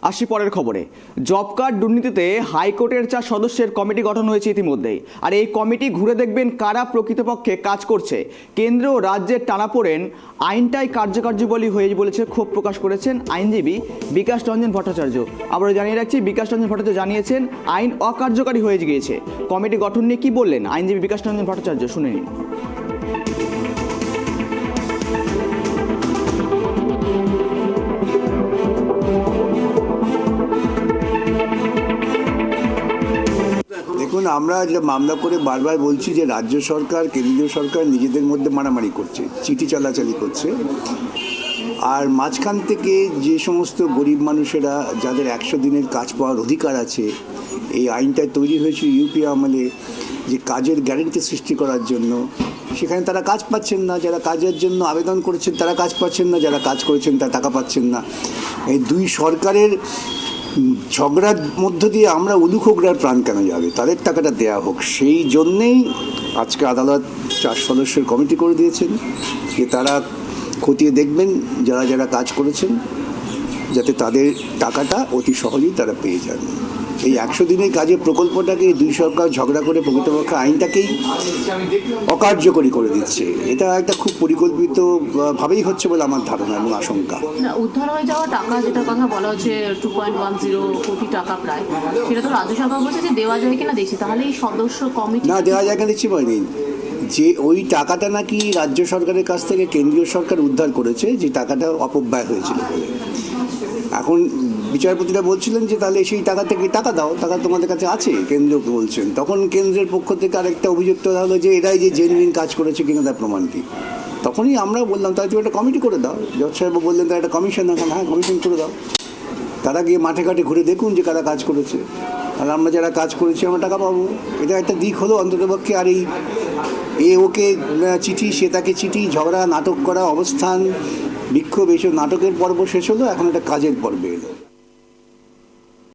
আসি পরের খবরে। জব কার্ড দুর্নীতিতে হাইকোর্টের 4 সদস্যের কমিটি গঠন হয়েছে ইতিমধ্যেই। আর এই কমিটি ঘুরে দেখবেন কারা প্রকৃতপক্ষে কাজ করছে। কেন্দ্র ও রাজ্যের টানাপোড়েন আইনটাই কার্যকার্য হয়ে বলেছে ক্ষোভ প্রকাশ করেছেন আইনজীবী বিকাশ রঞ্জন ভট্টাচার্য। আবারও জানিয়ে রাখছি, বিকাশ রঞ্জন ভট্টাচার্য জানিয়েছেন আইন অকার্যকারী হয়ে গিয়েছে। কমিটি গঠন নিয়ে কি বললেন আইনজীবী বিকাশ রঞ্জন ভট্টাচার্য, শুনে নিন। দেখুন, আমরা যেটা মামলা করে বারবার বলছি যে রাজ্য সরকার কেন্দ্রীয় সরকার নিজেদের মধ্যে মারামারি করছে, চিঠি চালাচালি করছে। আর মাঝখান থেকে যে সমস্ত গরিব মানুষেরা যাদের 100 দিনের কাজ পাওয়ার অধিকার আছে, এই আইনটা তৈরি হয়েছিল ইউপি আমলে যে কাজের গ্যারেন্টি সৃষ্টি করার জন্য, সেখানে তারা কাজ পাচ্ছেন না। যারা কাজের জন্য আবেদন করেছেন তারা কাজ পাচ্ছেন না, যারা কাজ করেছেন তারা টাকা পাচ্ছেন না। এই দুই সরকারের ঝগড়ার মধ্য দিয়ে আমরা উলুখোগড়ার প্রাণ কেন যাবে, তাদের টাকাটা দেওয়া হোক, সেই জন্যেই আজকে আদালত 4 সদস্যের কমিটি করে দিয়েছেন যে তারা খতিয়ে দেখবেন যারা যারা কাজ করেছেন, যাতে তাদের টাকাটা অতি সহজেই তারা পেয়ে যান। এই 100 দিনের কাজের প্রকল্পটাকে দুই সরকার ঝগড়া করে প্রকৃতপক্ষে আইনটাকেই অকার্যকরী করে দিচ্ছে। এটা একটা খুব পরিকল্পিত ভাবেই হচ্ছে বলে আমার ধারণা এবং আশঙ্কা। উদ্ধার হয়ে যাওয়া টাকা, যেটার কথা বলা হচ্ছে 2.10 কোটি টাকা প্রায়, সেটা তো রাজ্য সরকার বলছে যে দেওয়া যায় কিনা দেখছি। তাহলে এই সদস্য কমিটি না, দেওয়া যায় কিনা দেখছি মানে যে ওই টাকাটা নাকি রাজ্য সরকারের কাছ থেকে কেন্দ্রীয় সরকার উদ্ধার করেছে, যে টাকাটা অপব্যয় হয়েছিল বলে। এখন বিচারপতিরা বলছিলেন যে তাহলে সেই টাকা থেকে টাকা দাও, টাকা তোমাদের কাছে আছে, কেন্দ্রকে বলছেন। তখন কেন্দ্রের পক্ষ থেকে আরেকটা অভিযোগ তোলা হলো যে এরাই যে জেনুইন কাজ করেছে কিনা তার প্রমাণ কি। তখনই আমরা বললাম তাই তুমি একটা কমিটি করে দাও। জজ সাহেব বললেন তার একটা কমিশন, হ্যাঁ কমিশন করে দাও, তারা গিয়ে মাঠে ঘাটে ঘুরে দেখুন যে কারা কাজ করেছে, আর আমরা যারা কাজ করেছি আমরা টাকা পাবো। এটা একটা দিক হলো অন্ততপক্ষে। আর এই ওকে চিঠি, সে তাকে চিঠি, ঝগড়া, নাটক করা, অবস্থান, বিক্ষোভ, এইসব নাটকের পর্ব শেষ হলো, এখন একটা কাজের পর্বে এলো।